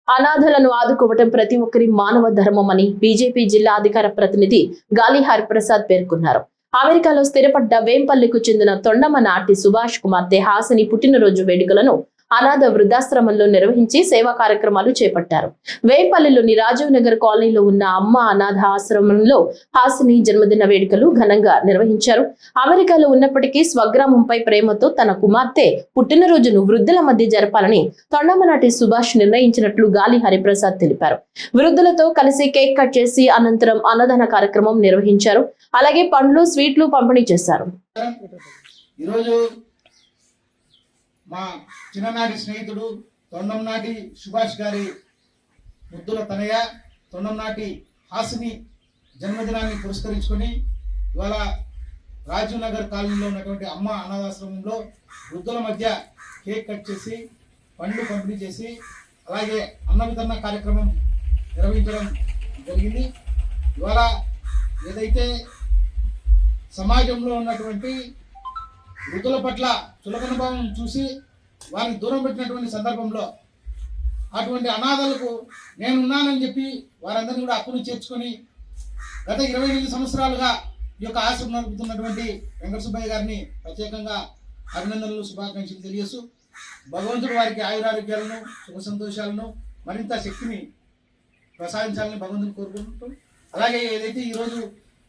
అనాథలను ఆదుకోవటం ప్రతి ఒక్కరి మానవ ధర్మమని బీజేపీ జిల్లా అధికార ప్రతినిధి గాలి హరిప్రసాద్ పేర్కొన్నారు. అమెరికాలో స్థిరపడ్డ వేంపల్లికు చెందిన తొండమ నాటి సుభాష్ కుమార్తె హాసిని పుట్టినరోజు వేడుకలను అనాథ వృద్ధాశ్రమంలో నిర్వహించి సేవా కార్యక్రమాలు చేపట్టారు. వేంపల్లిలోని రాజీవ్ నగర్ కాలనీలో ఉన్న అమ్మ అనాథ ఆశ్రమంలో హాసిని జన్మదిన వేడుకలు ఘనంగా నిర్వహించారు. అమెరికాలో ఉన్నప్పటికీ స్వగ్రామంపై ప్రేమతో తన కుమార్తె పుట్టినరోజును వృద్ధుల మధ్య జరపాలని తొండమనాటి సుభాష్ నిర్ణయించినట్లు గాలి హరిప్రసాద్ తెలిపారు. వృద్ధులతో కలిసి కేక్ కట్ చేసి అనంతరం అన్నదాన కార్యక్రమం నిర్వహించారు. అలాగే పండ్లు, స్వీట్లు పంపిణీ చేశారు. మా చిన్ననాటి స్నేహితుడు తొండంనాటి సుభాష్ గారి ముద్దుల తనయ తొండంనాటి హాసిని జన్మదినాన్ని పురస్కరించుకొని ఇవాళ రాజీవ్ నగర్ కాలనీలో ఉన్నటువంటి అమ్మ అనాథాశ్రమంలో వృద్ధుల మధ్య కేక్ కట్ చేసి పండ్లు పంపిణీ చేసి అలాగే అన్న వితరణ కార్యక్రమం నిర్వహించడం జరిగింది. ఇవాళ ఏదైతే సమాజంలో ఉన్నటువంటి వృద్ధుల పట్ల చులకన భావం చూసి వారిని దూరం పెట్టినటువంటి సందర్భంలో అటువంటి అనాథలకు నేనున్నానని చెప్పి వారందరినీ కూడా హక్కును చేర్చుకొని గత 28 సంవత్సరాలుగా ఈ యొక్క ఆశ్రమం నడుపుతున్నటువంటి వెంకట సుబ్బయ్య గారిని ప్రత్యేకంగా అభినందనలు, శుభాకాంక్షలు తెలియజేస్తూ భగవంతుడు వారికి ఆయురారోగ్యాలను, సుఖ సంతోషాలను, మరింత శక్తిని ప్రసాదించాలని భగవంతుని కోరుకుంటూ, అలాగే ఏదైతే ఈరోజు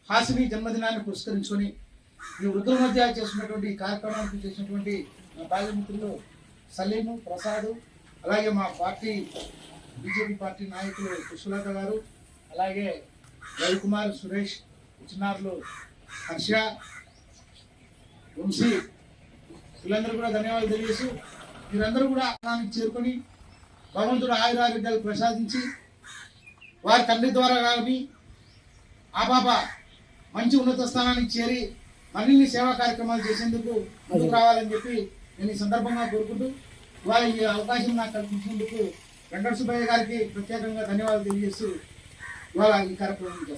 హాసిని జన్మదినాన్ని పురస్కరించుకొని ఈ వృద్ధుల మధ్య చేస్తున్నటువంటి కార్యక్రమానికి చేసినటువంటి మా బాల్యమిత్రులు సలీము, ప్రసాద్, అలాగే మా పార్టీ బీజేపీ పార్టీ నాయకులు పుష్పలత గారు, అలాగే రవికుమార్, సురేష్, చిన్నారులు హర్ష, వంశీ, వీళ్ళందరూ కూడా ధన్యవాదాలు తెలియజేస్తూ మీరందరూ కూడా ఆనందానికి చేరుకొని భగవంతుడు ఆయురారోగ్యాలు ప్రసాదించి వారి తండ్రి ద్వారా కానీ ఆ పాప మంచి ఉన్నత స్థానానికి చేరి మరిన్ని సేవా కార్యక్రమాలు చేసేందుకు ముందుకు రావాలని చెప్పి నేను ఈ సందర్భంగా కోరుకుంటూ ఇవాళ ఈ అవకాశం నాకు కల్పించినందుకు వెంకట సుబ్బయ్య గారికి ప్రత్యేకంగా ధన్యవాదాలు తెలియజేస్తూ ఇవాళ ఈ కార్యక్రమం చేస్తాను.